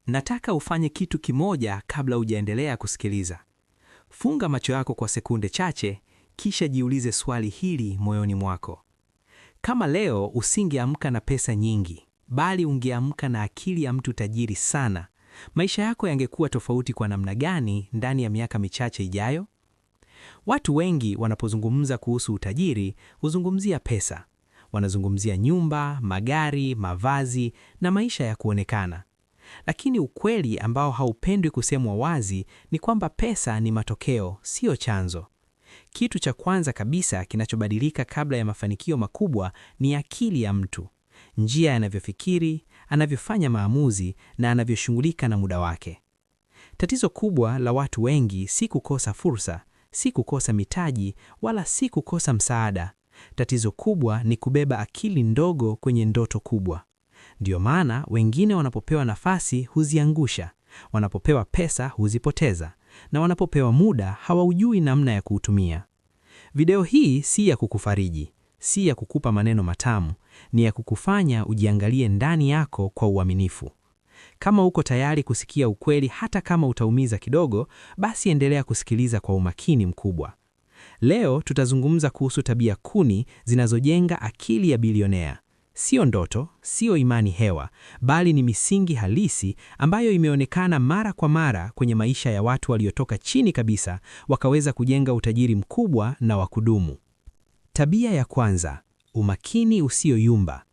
Nataka ufanye kitu kimoja kabla hujaendelea kusikiliza. Funga macho yako kwa sekunde chache, kisha jiulize swali hili moyoni mwako. Kama leo usingeamka na pesa nyingi, bali ungeamka na akili ya mtu tajiri sana, maisha yako yangekuwa tofauti kwa namna gani ndani ya miaka michache ijayo? Watu wengi wanapozungumza kuhusu utajiri, huzungumzia pesa. Wanazungumzia nyumba, magari, mavazi na maisha ya kuonekana. Lakini ukweli ambao haupendwi kusemwa wazi ni kwamba pesa ni matokeo, sio chanzo. Kitu cha kwanza kabisa kinachobadilika kabla ya mafanikio makubwa ni akili ya mtu. Njia anavyofikiri, anavyofanya maamuzi na anavyoshughulika na muda wake. Tatizo kubwa la watu wengi si kukosa fursa, si kukosa mitaji, wala si kukosa msaada. Tatizo kubwa ni kubeba akili ndogo kwenye ndoto kubwa. Ndio maana wengine wanapopewa nafasi huziangusha, wanapopewa pesa huzipoteza, na wanapopewa muda hawaujui namna ya kuutumia. Video hii si ya kukufariji, si ya kukupa maneno matamu, ni ya kukufanya ujiangalie ndani yako kwa uaminifu. Kama uko tayari kusikia ukweli hata kama utaumiza kidogo, basi endelea kusikiliza kwa umakini mkubwa. Leo tutazungumza kuhusu tabia kumi zinazojenga akili ya bilionea. Sio ndoto, sio imani hewa, bali ni misingi halisi ambayo imeonekana mara kwa mara kwenye maisha ya watu waliotoka chini kabisa wakaweza kujenga utajiri mkubwa na wa kudumu. Tabia ya kwanza, umakini usioyumba.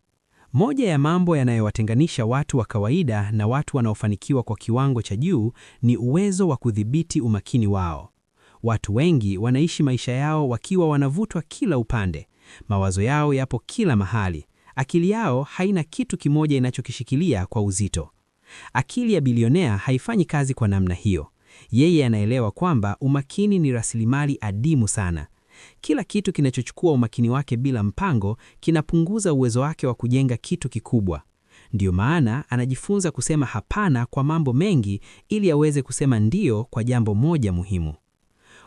Moja ya mambo yanayowatenganisha watu wa kawaida na watu wanaofanikiwa kwa kiwango cha juu ni uwezo wa kudhibiti umakini wao. Watu wengi wanaishi maisha yao wakiwa wanavutwa kila upande. Mawazo yao yapo kila mahali. Akili yao haina kitu kimoja inachokishikilia kwa uzito. Akili ya bilionea haifanyi kazi kwa namna hiyo. Yeye anaelewa kwamba umakini ni rasilimali adimu sana. Kila kitu kinachochukua umakini wake bila mpango kinapunguza uwezo wake wa kujenga kitu kikubwa. Ndiyo maana anajifunza kusema hapana kwa mambo mengi ili aweze kusema ndio kwa jambo moja muhimu.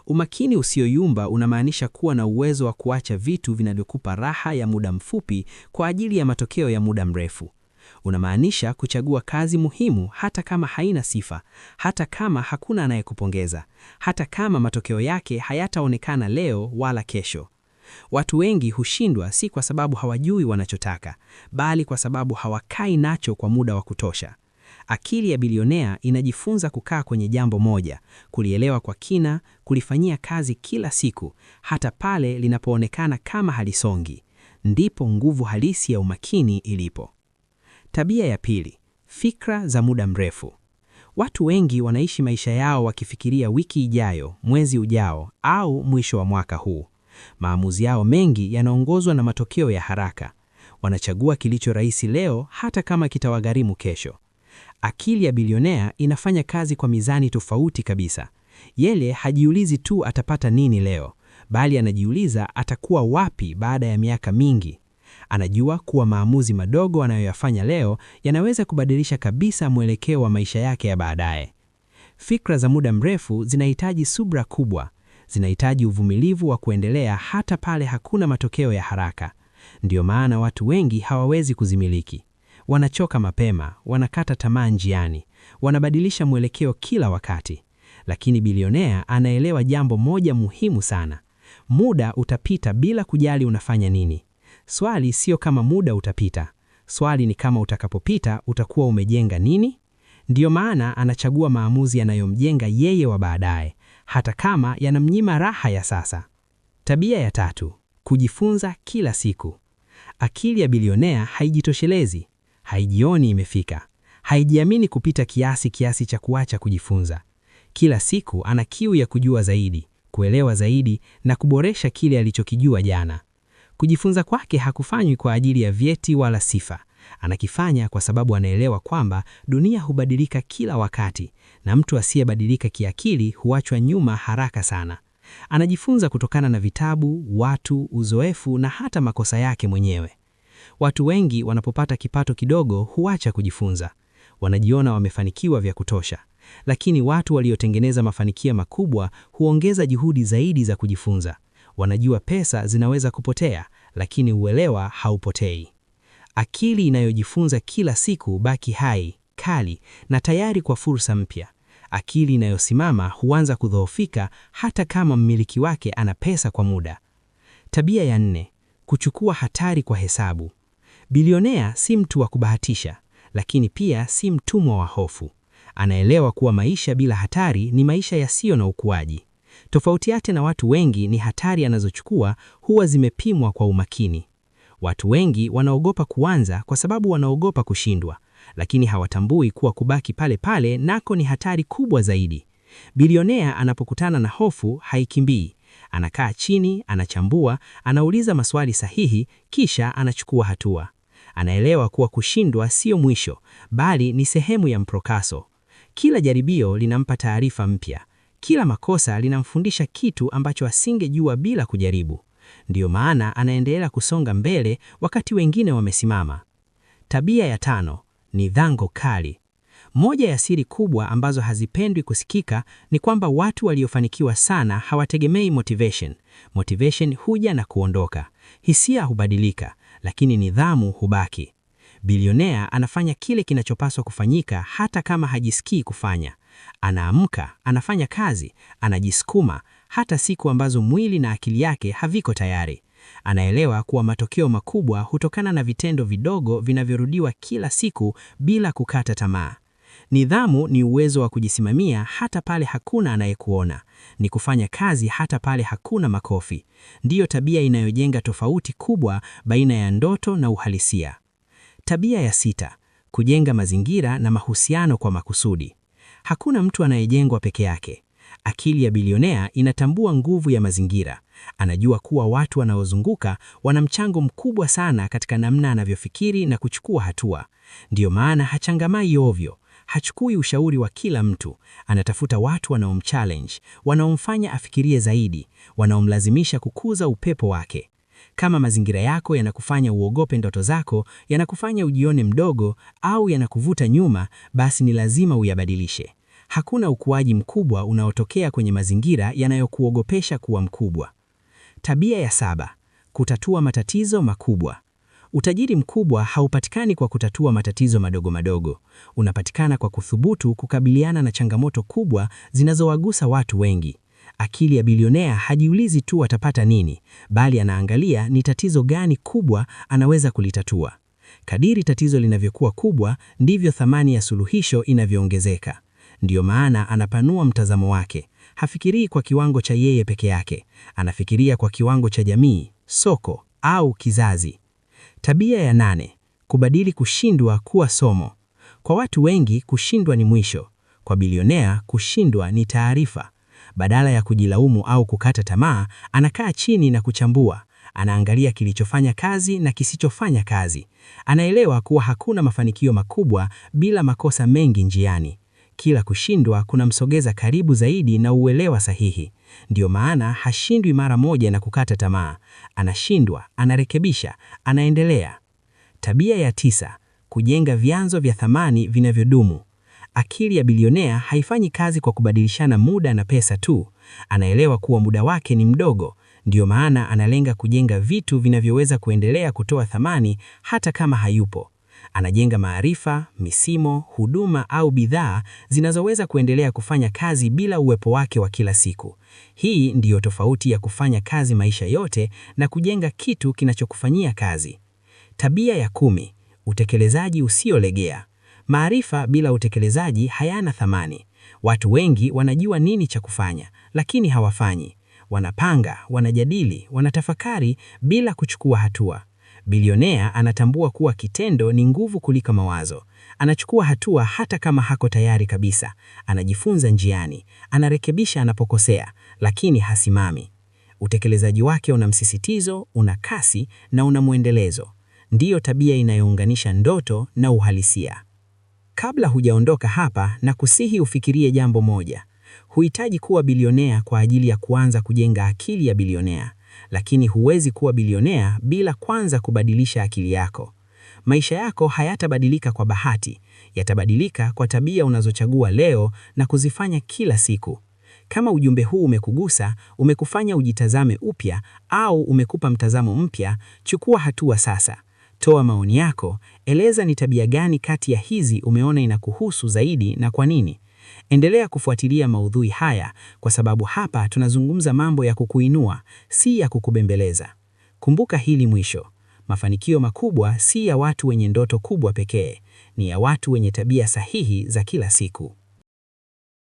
Umakini usioyumba unamaanisha kuwa na uwezo wa kuacha vitu vinavyokupa raha ya muda mfupi kwa ajili ya matokeo ya muda mrefu. Unamaanisha kuchagua kazi muhimu hata kama haina sifa, hata kama hakuna anayekupongeza, hata kama matokeo yake hayataonekana leo wala kesho. Watu wengi hushindwa si kwa sababu hawajui wanachotaka, bali kwa sababu hawakai nacho kwa muda wa kutosha. Akili ya bilionea inajifunza kukaa kwenye jambo moja, kulielewa kwa kina, kulifanyia kazi kila siku, hata pale linapoonekana kama halisongi. Ndipo nguvu halisi ya umakini ilipo. Tabia ya pili, fikra za muda mrefu. Watu wengi wanaishi maisha yao wakifikiria wiki ijayo, mwezi ujao, au mwisho wa mwaka huu. Maamuzi yao mengi yanaongozwa na matokeo ya haraka. Wanachagua kilicho rahisi leo hata kama kitawagharimu kesho. Akili ya bilionea inafanya kazi kwa mizani tofauti kabisa. Yeye hajiulizi tu atapata nini leo, bali anajiuliza atakuwa wapi baada ya miaka mingi. Anajua kuwa maamuzi madogo anayoyafanya leo yanaweza kubadilisha kabisa mwelekeo wa maisha yake ya baadaye. Fikra za muda mrefu zinahitaji subra kubwa, zinahitaji uvumilivu wa kuendelea hata pale hakuna matokeo ya haraka. Ndiyo maana watu wengi hawawezi kuzimiliki. Wanachoka mapema, wanakata tamaa njiani, wanabadilisha mwelekeo kila wakati. Lakini bilionea anaelewa jambo moja muhimu sana. Muda utapita bila kujali unafanya nini. Swali sio kama muda utapita. Swali ni kama utakapopita utakuwa umejenga nini? Ndiyo maana anachagua maamuzi yanayomjenga yeye wa baadaye, hata kama yanamnyima raha ya sasa. Tabia ya tatu, kujifunza kila siku. Akili ya bilionea haijitoshelezi. Haijioni imefika. Haijiamini kupita kiasi cha kuacha kujifunza. Kila siku ana kiu ya kujua zaidi, kuelewa zaidi na kuboresha kile alichokijua jana. Kujifunza kwake hakufanywi kwa ajili ya vyeti wala sifa. Anakifanya kwa sababu anaelewa kwamba dunia hubadilika kila wakati na mtu asiyebadilika kiakili huachwa nyuma haraka sana. Anajifunza kutokana na vitabu, watu, uzoefu na hata makosa yake mwenyewe. Watu wengi wanapopata kipato kidogo huacha kujifunza. Wanajiona wamefanikiwa vya kutosha. Lakini watu waliotengeneza mafanikio makubwa huongeza juhudi zaidi za kujifunza. Wanajua pesa zinaweza kupotea, lakini uelewa haupotei. Akili inayojifunza kila siku baki hai, kali na tayari kwa fursa mpya. Akili inayosimama huanza kudhoofika hata kama mmiliki wake ana pesa kwa muda. Tabia ya 4: kuchukua hatari kwa hesabu. Bilionea si mtu wa kubahatisha, lakini pia si mtumwa wa hofu. Anaelewa kuwa maisha bila hatari ni maisha yasiyo na ukuaji. Tofauti yake na watu wengi ni hatari anazochukua huwa zimepimwa kwa umakini. Watu wengi wanaogopa kuanza kwa sababu wanaogopa kushindwa, lakini hawatambui kuwa kubaki pale pale nako ni hatari kubwa zaidi. Bilionea anapokutana na hofu haikimbii. Anakaa chini, anachambua, anauliza maswali sahihi, kisha anachukua hatua. Anaelewa kuwa kushindwa sio mwisho, bali ni sehemu ya mprokaso. Kila jaribio linampa taarifa mpya. Kila makosa linamfundisha kitu ambacho asingejua bila kujaribu. Ndiyo maana anaendelea kusonga mbele wakati wengine wamesimama. Tabia ya 5: nidhamu kali. Moja ya siri kubwa ambazo hazipendwi kusikika ni kwamba watu waliofanikiwa sana hawategemei motivation. Motivation huja na kuondoka. Hisia hubadilika, lakini nidhamu hubaki. Bilionea anafanya kile kinachopaswa kufanyika hata kama hajisikii kufanya. Anaamka, anafanya kazi, anajisukuma hata siku ambazo mwili na akili yake haviko tayari. Anaelewa kuwa matokeo makubwa hutokana na vitendo vidogo vinavyorudiwa kila siku bila kukata tamaa. Nidhamu ni uwezo wa kujisimamia hata pale hakuna anayekuona. Ni kufanya kazi hata pale hakuna makofi. Ndiyo tabia inayojenga tofauti kubwa baina ya ndoto na uhalisia. Tabia ya 6: kujenga mazingira na mahusiano kwa makusudi. Hakuna mtu anayejengwa peke yake. Akili ya bilionea inatambua nguvu ya mazingira. Anajua kuwa watu wanaozunguka wana mchango mkubwa sana katika namna anavyofikiri na kuchukua hatua. Ndiyo maana hachangamai ovyo. Hachukui ushauri wa kila mtu. Anatafuta watu wanaomchallenge, wanaomfanya afikirie zaidi, wanaomlazimisha kukuza upepo wake. Kama mazingira yako yanakufanya uogope ndoto zako, yanakufanya ujione mdogo au yanakuvuta nyuma, basi ni lazima uyabadilishe. Hakuna ukuaji mkubwa unaotokea kwenye mazingira yanayokuogopesha kuwa mkubwa. Tabia ya 7: kutatua matatizo makubwa. Utajiri mkubwa haupatikani kwa kutatua matatizo madogo madogo. Unapatikana kwa kuthubutu kukabiliana na changamoto kubwa zinazowagusa watu wengi. Akili ya bilionea hajiulizi tu atapata nini, bali anaangalia ni tatizo gani kubwa anaweza kulitatua. Kadiri tatizo linavyokuwa kubwa, ndivyo thamani ya suluhisho inavyoongezeka. Ndiyo maana anapanua mtazamo wake. Hafikirii kwa kiwango cha yeye peke yake. Anafikiria kwa kiwango cha jamii, soko au kizazi. Tabia ya 8: kubadili kushindwa kuwa somo. Kwa watu wengi kushindwa ni mwisho. Kwa bilionea kushindwa ni taarifa. Badala ya kujilaumu au kukata tamaa, anakaa chini na kuchambua. Anaangalia kilichofanya kazi na kisichofanya kazi. Anaelewa kuwa hakuna mafanikio makubwa bila makosa mengi njiani. Kila kushindwa kunamsogeza karibu zaidi na uelewa sahihi. Ndiyo maana hashindwi mara moja na kukata tamaa. Anashindwa, anarekebisha, anaendelea. Tabia ya 9: kujenga vyanzo vya thamani vinavyodumu. Akili ya bilionea haifanyi kazi kwa kubadilishana muda na pesa tu. Anaelewa kuwa muda wake ni mdogo. Ndiyo maana analenga kujenga vitu vinavyoweza kuendelea kutoa thamani hata kama hayupo. Anajenga maarifa, misimo, huduma au bidhaa zinazoweza kuendelea kufanya kazi bila uwepo wake wa kila siku. Hii ndiyo tofauti ya kufanya kazi maisha yote na kujenga kitu kinachokufanyia kazi. Tabia ya 10: utekelezaji usiolegea. Maarifa bila utekelezaji hayana thamani. Watu wengi wanajua nini cha kufanya, lakini hawafanyi. Wanapanga, wanajadili, wanatafakari bila kuchukua hatua. Bilionea anatambua kuwa kitendo ni nguvu kuliko mawazo. Anachukua hatua hata kama hako tayari kabisa. Anajifunza njiani, anarekebisha anapokosea, lakini hasimami. Utekelezaji wake una msisitizo, una kasi na una mwendelezo. Ndiyo tabia inayounganisha ndoto na uhalisia. Kabla hujaondoka hapa, na kusihi ufikirie jambo moja. Huhitaji kuwa bilionea kwa ajili ya kuanza kujenga akili ya bilionea, lakini huwezi kuwa bilionea bila kwanza kubadilisha akili yako. Maisha yako hayatabadilika kwa bahati, yatabadilika kwa tabia unazochagua leo na kuzifanya kila siku. Kama ujumbe huu umekugusa, umekufanya ujitazame upya au umekupa mtazamo mpya, chukua hatua sasa. Toa maoni yako, eleza ni tabia gani kati ya hizi umeona inakuhusu zaidi na kwa nini. Endelea kufuatilia maudhui haya kwa sababu hapa tunazungumza mambo ya kukuinua, si ya kukubembeleza. Kumbuka hili mwisho. Mafanikio makubwa si ya watu wenye ndoto kubwa pekee, ni ya watu wenye tabia sahihi za kila siku.